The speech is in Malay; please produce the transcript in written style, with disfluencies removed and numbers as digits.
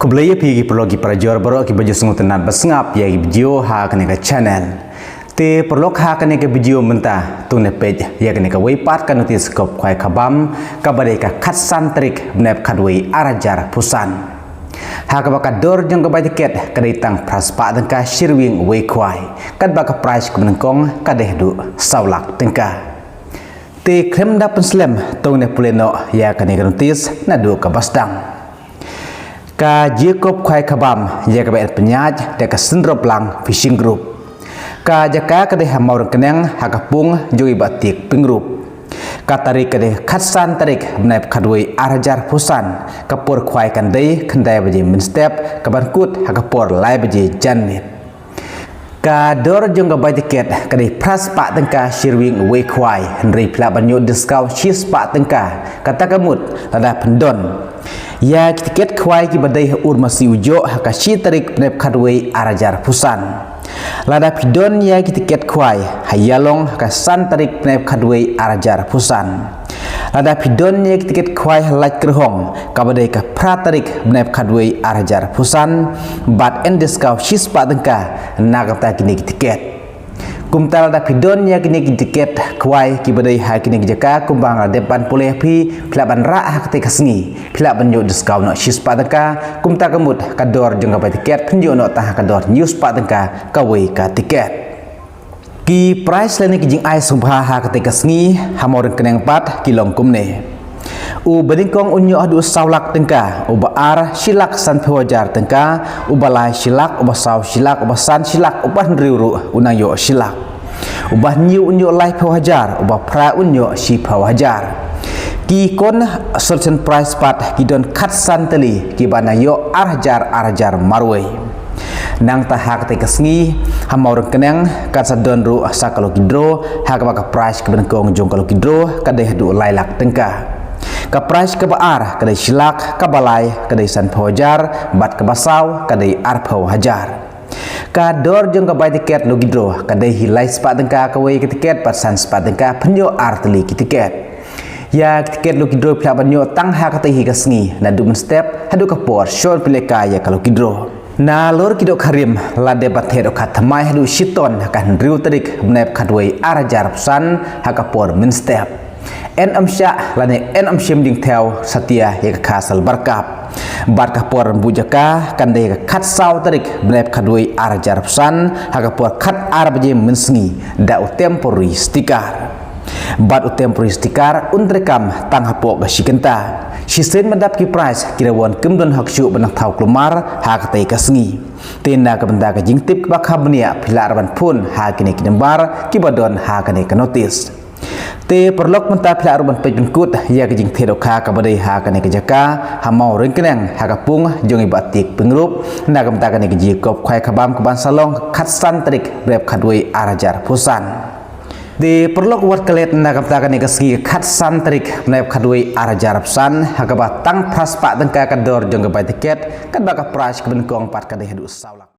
Kublaya pigi perlogi prajor baru ki baju sengutan basngap ya video ha kene ka channel. Te perlok ha kene ka video mentah tu ne page ya kene ka weipat ka notis kop khwai khabam ka bare ka khatsan trik bnep khadwei arajar pusan. Ha ka baka dor jong ka bai tiket ka dei tang praspa dang ka shirwing wei khwai kat baka price ku nangkong ka deh du saulak tengka. Te klem da penslem tu ne puleno ya kene ka notis na du ka basdang. Ka Jacob khwai khabam ya ka bet penyaj de ka sendrop lang fishing group ka jaka ka de hamau keneng hakapung joi batik pingrup ka tarik ka de khatsan tarik bnai khadwei arajar pusan kapur khwai kan dei khandai baje min step ka bankut hakapur lai baje janmit ka dor jong ga bai tiket ka de pras pa tengka shirwing wei khwai henry pla banyo discount chis pa tengka kata kamut lada pendon ya tiket khwai ki badai ur masi ujo hakashi tarik bnep khadwei arajar pusan lada pidon ya tiket khwai hayalong hakasan tarik bnep khadwei arajar pusan lada pidon ya tiket khwai halaj kerhong ka badai ka pra tarik bnep khadwei arajar pusan bat en discount shispa tengka nagata kini tiket kumtal da pidon ya kini tiket khwai ki badai ha kini jaka kumbang depan puleh pi pelaban ra ha kete kasngi pelaban yo discount no shispa tengka kumta kemut kador jong ka tiket penjo no tah kador news pa tengka kawei ka tiket ki price lene ki jing ai sumpha ha kete kasngi hamor keneng pat kilong kumne u bedingkong unyo adu saulak tengka u baar silak san phawajar tengka u balai silak u basau silak u basan silak u ban riuru unang yo silak u bah nyu unyo lai phawajar u ba pra unyo si phawajar ki kon certain price pat ki don khat san teli ki bana yo arjar marwei nang tahak te kasngi hamau keneng kan sadon ru sakalo kidro ha ka price ke bedingkong jong kalau kidro ka deh du lailak tengka ka price ka baar kadai silak ka balai kadai san phawajar bat ka basau kadai arphau hajar ka dor jong ka bai tiket logidro kadai hilai spa tengka ka wei tiket pat san spa tengka penyo artli tiket ya tiket logidro pla banyo tang ha ka hi kasngi na du step hadu ka por short pileka ya kalau kidro na lor kidok karim lade bathe do khatmai hadu shiton kan riu tarik bnep khadwei arajar pusan ha ka por min step en amsha lane en amshim ding theo satia ya khasal barkap bat ka por bujaka kande ka khat saw tarik bnep khadwei arajar pusan ha ka por khat arbaje minsngi da temporary sticker bat temporary sticker undrekam tang hapo ga shikenta shisen madap ki price kirawon kumdon hakshu banang thau klumar ha ka tai kasngi tenda ka benda ka jingtip ba khabnia philarban phun ha kini kinambar kibadon ha kane ka notice te perlok mentah pihak ruban pejengkut ya kejing tedoka kabadai ha kane kejaka hamau ringkeneng ha kapung jongi batik pengrup na kamta kane keji kop khwai khabam keban salong khatsan trik brep khadwei arajar pusan de perlok wat kelet na kamta kane keski khatsan trik brep khadwei arajar pusan ha kabat tang praspa tengka kador jong bai tiket kad baka price kebenkong pat kadai hadu saulak